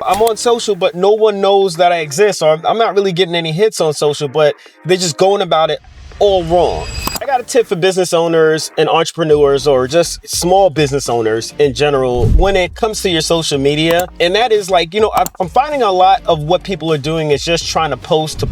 I'm on social, but no one knows that I exist, or I'm not really getting any hits on social, but they're just going about it all wrong. I got a tip for business owners and entrepreneurs, or just small business owners in general, when it comes to your social media. And that is like, I'm finding a lot of what people are doing is just trying to post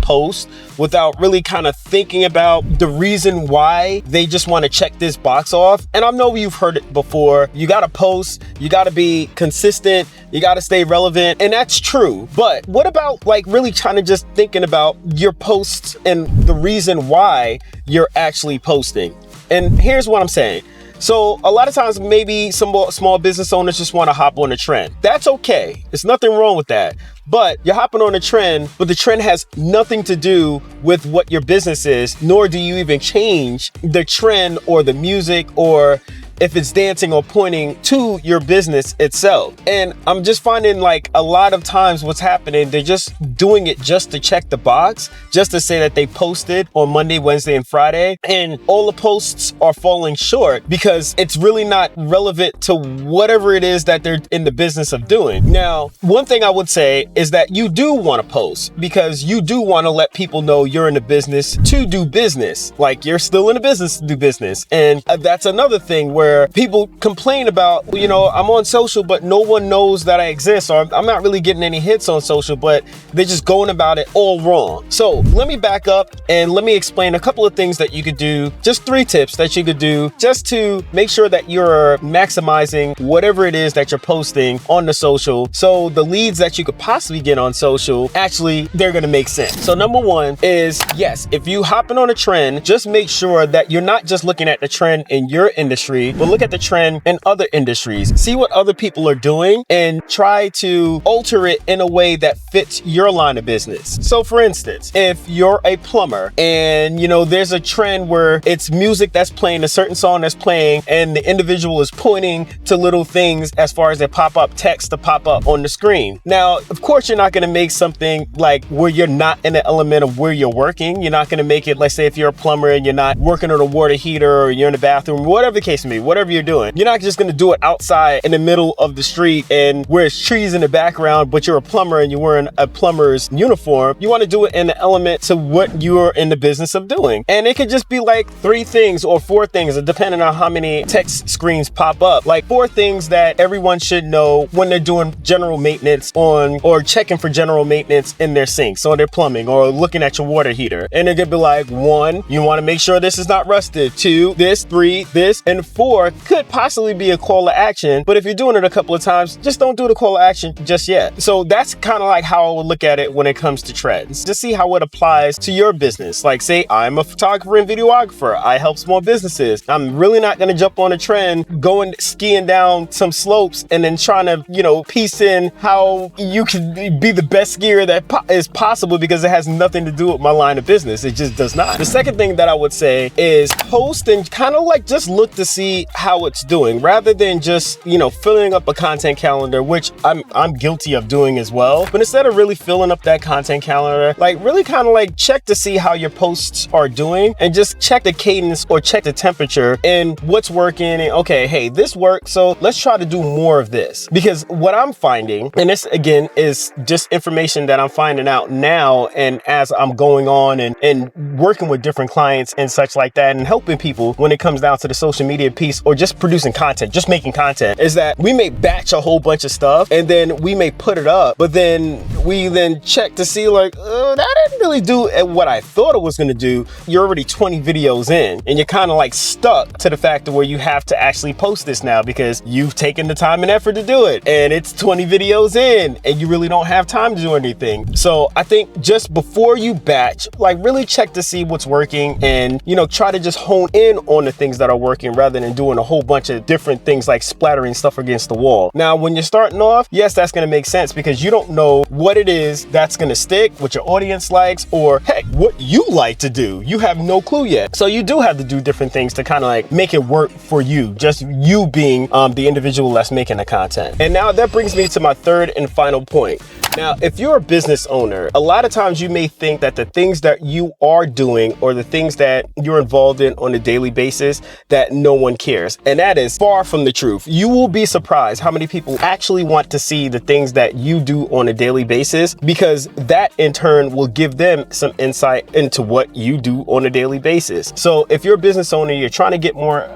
without really kind of thinking about the reason why they just want to check this box off. And I know you've heard it before. You got to post, you got to be consistent, you got to stay relevant. And that's true. But what about like really kind of just thinking about your posts and the reason why you're actually posting? And here's what I'm saying. So a lot of times, maybe some small business owners just want to hop on a trend. That's okay. There's nothing wrong with that. But you're hopping on a trend, but the trend has nothing to do with what your business is, nor do you even change the trend or the music, or if it's dancing or pointing to your business itself. And I'm just finding like a lot of times what's happening, they're just doing it just to check the box, just to say that they posted on Monday, Wednesday, and Friday. And all the posts are falling short because it's really not relevant to whatever it is that they're in the business of doing. Now, one thing I would say is that you do want to post because you do want to let people know you're in the business to do business. Like you're still in the business to do business. And that's another thing where people complain about, I'm on social, but no one knows that I exist, or I'm not really getting any hits on social, but they're just going about it all wrong. So let me back up and let me explain a couple of things that you could do, just 3 tips that you could do just to make sure that you're maximizing whatever it is that you're posting on the social. So the leads that you could possibly get on social, actually, they're going to make sense. So number 1 is, yes, if you hopping on a trend, just make sure that you're not just looking at the trend in your industry, but look at the trend in other industries. See what other people are doing and try to alter it in a way that fits your line of business. So for instance, if you're a plumber and there's a trend where it's music that's playing, a certain song that's playing, and the individual is pointing to little things as far as their pop-up text to pop up on the screen. Now, of course, you're not going to make something like where you're not in the element of where you're working. You're not going to make it, let's say if you're a plumber and you're not working on a water heater, or you're in the bathroom, whatever the case may be, whatever you're doing, you're not just going to do it outside in the middle of the street and where it's trees in the background, but you're a plumber and you're wearing a plumber's uniform. You want to do it in the element to what you're in the business of doing. And it could just be like 3 things or 4 things, depending on how many text screens pop up. Like 4 things that everyone should know when they're doing general maintenance on, or checking for general maintenance in their sinks or their plumbing, or looking at your water heater. And it could be like 1, you want to make sure this is not rusted. 2, this. 3, this. And 4 could possibly be a call to action. But if you're doing it a couple of times, just don't do the call to action just yet. So that's kind of like how I would look at it when it comes to trends. Just see how it applies to your business. Like say I'm a photographer and videographer. I help small businesses. I'm really not going to jump on a trend, going skiing down some slopes and then trying to, piece in how you can be the best skier that is possible, because it has nothing to do with my line of business. It just does not. The second thing that I would say is post and kind of like just look to see how it's doing, rather than just, filling up a content calendar, which I'm guilty of doing as well. But instead of really filling up that content calendar, like really kind of like check to see how your posts are doing, and just check the cadence or check the temperature and what's working. And okay, hey, this worked, so let's try to do more of this. Because what I'm finding, and this again is just information that I'm finding out now, and as I'm going on and working with different clients and such like that, and helping people when it comes down to the social media piece, or just producing content, just making content, is that we may batch a whole bunch of stuff and then we may put it up, but then we then check to see like, that didn't really do what I thought it was going to do. You're already 20 videos in and you're kind of like stuck to the fact of where you have to actually post this now because you've taken the time and effort to do it, and it's 20 videos in and you really don't have time to do anything. So I think just before you batch, like really check to see what's working, and try to just hone in on the things that are working rather than doing a whole bunch of different things like splattering stuff against the wall. Now, when you're starting off, yes, that's going to make sense because you don't know what it is that's going to stick, what your audience likes, or heck, what you like to do. You have no clue yet. So you do have to do different things to kind of like make it work for you, just you being the individual that's making the content. And now that brings me to my third and final point. Now, if you're a business owner, a lot of times you may think that the things that you are doing or the things that you're involved in on a daily basis, that no one cares. And that is far from the truth. You will be surprised how many people actually want to see the things that you do on a daily basis, because that in turn will give them some insight into what you do on a daily basis. So if you're a business owner, you're trying to get more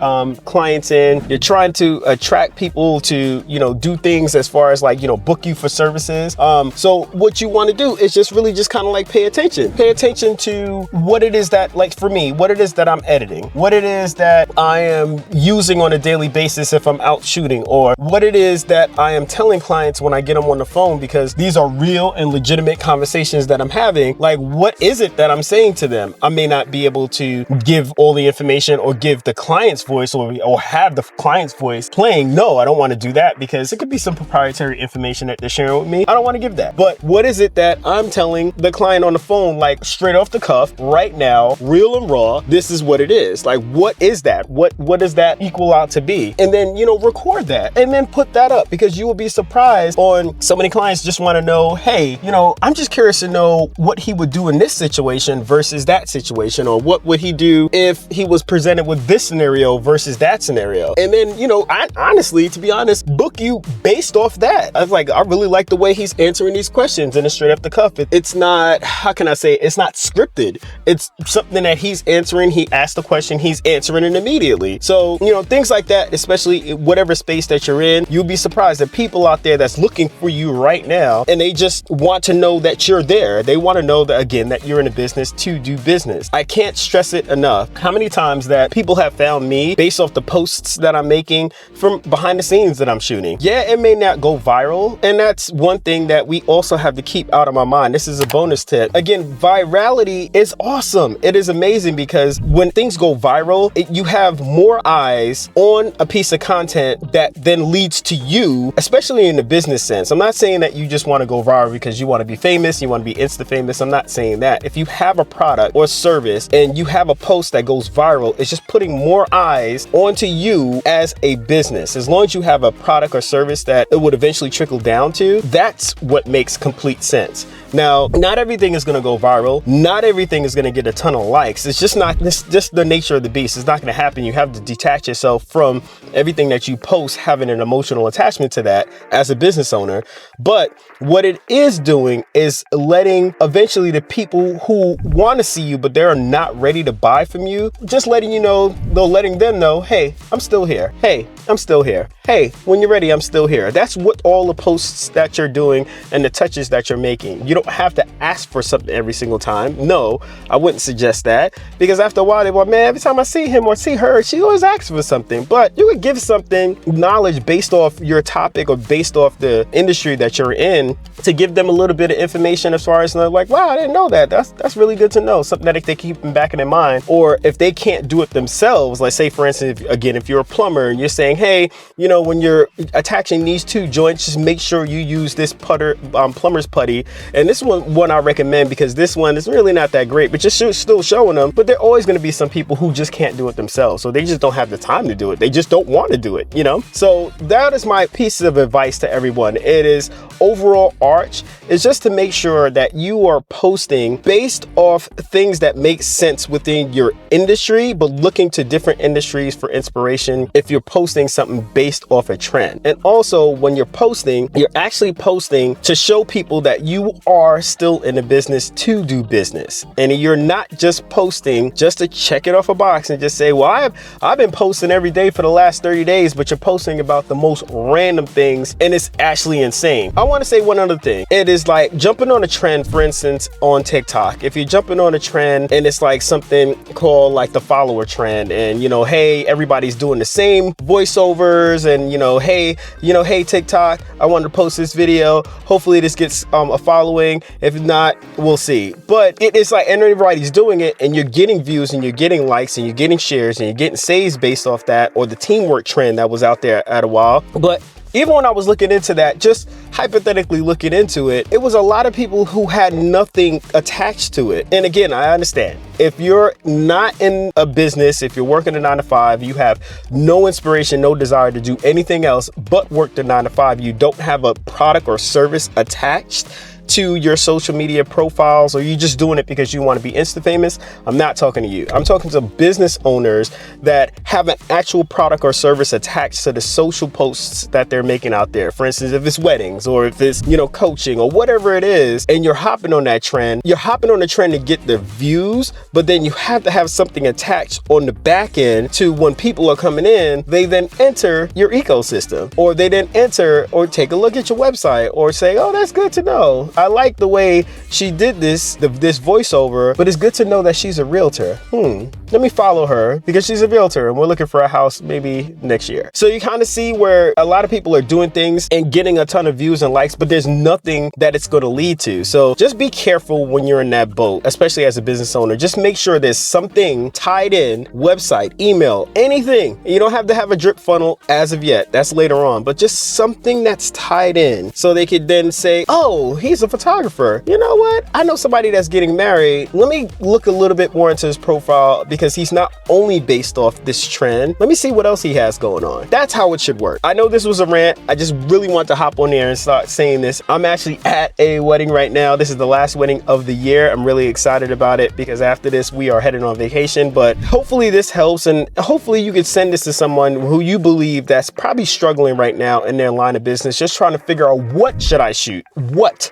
clients in, you're trying to attract people to, do things as far as like, book you for services. So what you want to do is just really just kind of like pay attention to what it is that, like for me, what it is that I'm editing, what it is that I am using on a daily basis if I'm out shooting, or what it is that I am telling clients when I get them on the phone, because these are real and legitimate conversations that I'm having. Like, what is it that I'm saying to them? I may not be able to give all the information or give the client's voice or have the client's voice playing. No, I don't want to do that, because it could be some proprietary information that they're sharing with me. I don't want to give that. But what is it that I'm telling the client on the phone, like straight off the cuff, right now, real and raw, this is what it is. Like, what is that? What does that equal out to be? And then, record that and then put that up, because you will be surprised on so many clients just want to know, hey, I'm just curious to know what he would do in this situation versus that situation, or what would he do if he was presented with this scenario versus that scenario. And then, I honestly, to be honest, book you based off that. I was like, I really like the way he's answering these questions, and it's straight off the cuff. It's not, how can I say, it's not scripted. It's something that he's answering. He asked the question, he's answering it immediately. So, things like that, especially whatever space that you're in, you'll be surprised that people out there that's looking for you right now, and they just want to know that you're there. They want to know that, again, that you're in a business to do business. I can't stress it enough how many times that people have found me based off the posts that I'm making from behind the scenes that I'm shooting. Yeah, it may not go viral, and that's one thing that we also have to keep out of my mind. This is a bonus tip. Again, virality is awesome. It is amazing, because when things go viral, you have more eyes on a piece of content that then leads to you, especially in the business sense. I'm not saying that you just want to go viral because you want to be famous, you want to be insta famous. I'm not saying that. If you have a product or service and you have a post that goes viral, it's just putting more eyes onto you as a business. As long as you have a product or service that it would eventually trickle down to, that's what makes complete sense. Now, not everything is going to go viral. Not everything is going to get a ton of likes. It's just not, it's just the nature of the beast. It's not going to happen. You have to detach yourself from everything that you post, having an emotional attachment to that as a business owner. But what it is doing is letting eventually the people who want to see you, but they're not ready to buy from you, just letting you know, letting them know, hey, I'm still here. Hey, I'm still here. Hey, when you're ready, I'm still here. That's what all the posts that you're doing and the touches that you're making. You don't have to ask for something every single time. No, I wouldn't suggest that, because after a while, they go, man, every time I see him or see her, she always asks for something. But you would give something, knowledge based off your topic or based off the industry that you're in, to give them a little bit of information as far as like, wow, I didn't know that. That's really good to know. Something that they keep in back in their mind. Or if they can't do it themselves, like say, for instance, if you're a plumber and you're saying, hey, when you're attaching these two joints, just make sure you use this plumber's putty. And this one I recommend, because this one is really not that great, but just still showing them. But there are always going to be some people who just can't do it themselves. So they just don't have the time to do it. They just don't want to do it, So that is my piece of advice to everyone. It is overall arch is just to make sure that you are posting based off things that make sense within your industry, but looking to different industries for inspiration if you're posting something based off a trend. And also, when you're posting, you're actually posting to show people that you are still in the business to do business. And you're not just posting just to check it off a box and just say, well, I've been posting every day for the last 30 days, but you're posting about the most random things, and it's actually insane. I want to say one other thing. It is like jumping on a trend, for instance, on TikTok. If you're jumping on a trend and it's like something called like the follower trend, and hey, everybody's doing the same voiceovers, and hey TikTok, I wanted to post this video. Hopefully this gets a following. If not, we'll see. But it's like everybody's doing it, and you're getting views, and you're getting likes, and you're getting shares, and you're getting saves based off that, or the teamwork trend that was out there at a while. But even when I was looking into that, just hypothetically looking into it, it was a lot of people who had nothing attached to it. And again, I understand if you're not in a business, if you're working a 9-to-5, you have no inspiration, no desire to do anything else but work the 9-to-5, you don't have a product or service attached to your social media profiles, or you just doing it because you want to be Insta famous, I'm not talking to you. I'm talking to business owners that have an actual product or service attached to the social posts that they're making out there. For instance, if it's weddings or if it's, coaching or whatever it is, and you're hopping on that trend, you're hopping on the trend to get the views, but then you have to have something attached on the back end to when people are coming in, they then enter your ecosystem, or they then enter or take a look at your website or say, oh, that's good to know. I like the way she did this voiceover, but it's good to know that she's a realtor. Let me follow her because she's a realtor and we're looking for a house maybe next year. So you kind of see where a lot of people are doing things and getting a ton of views and likes, but there's nothing that it's going to lead to. So just be careful when you're in that boat, especially as a business owner. Just make sure there's something tied in, website, email, anything. You don't have to have a drip funnel as of yet. That's later on, but just something that's tied in so they could then say, oh, he's a photographer. You know what? I know somebody that's getting married. Let me look a little bit more into his profile because he's not only based off this trend. Let me see what else he has going on. That's how it should work. I know this was a rant. I just really want to hop on there and start saying this. I'm actually at a wedding right now. This is the last wedding of the year. I'm really excited about it because after this, we are heading on vacation, but hopefully this helps, and hopefully you could send this to someone who you believe that's probably struggling right now in their line of business, just trying to figure out, what should I shoot? What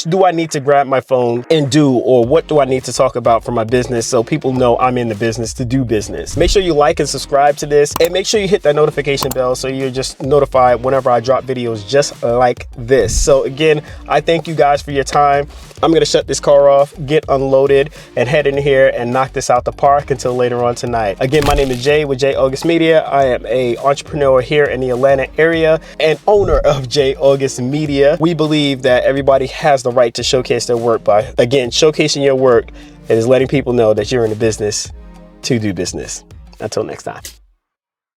do I need to grab my phone and do, or what do I need to talk about for my business so people know I'm in the business to do business? Make sure you like and subscribe to this, and make sure you hit that notification bell so you're just notified whenever I drop videos just like this. So again, I thank you guys for your time. I'm going to shut this car off, get unloaded, and head in here and knock this out the park until later on tonight. Again, my name is Jay with J.August Media. I am an entrepreneur here in the Atlanta area and owner of J.August Media. We believe that everybody has the right to showcase their work by, again, showcasing your work. It is letting people know that you're in the business to do business. Until next time.